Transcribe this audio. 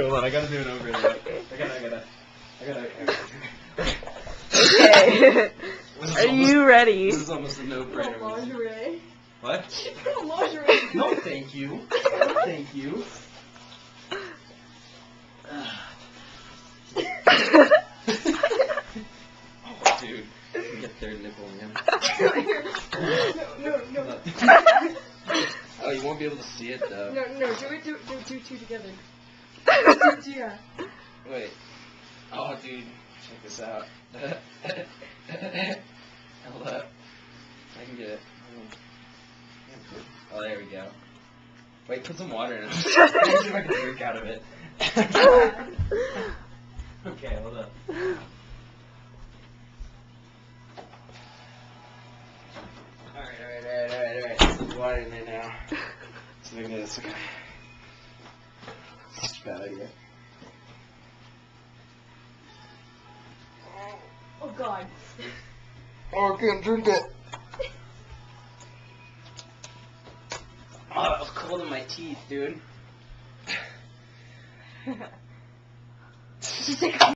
Hold on, I gotta do it over there. I gotta. Okay. Are you ready? This is almost a no-brainer. Lingerie. What? Lingerie. No, thank you. No, thank you. Oh, dude. You get third nipple, man. No. Oh, you won't be able to see it, though. No, do two together. Yeah. Wait. Oh, dude. Check this out. Hold up. I can get it. Oh, there we go. Wait, put some water in it. Let me see if I can drink out of it. Okay, hold up. Alright. There's water in there now. So look at this, okay. It's such a bad idea. Oh God. Oh, I can't drink it. Oh, that was cold in my teeth, dude.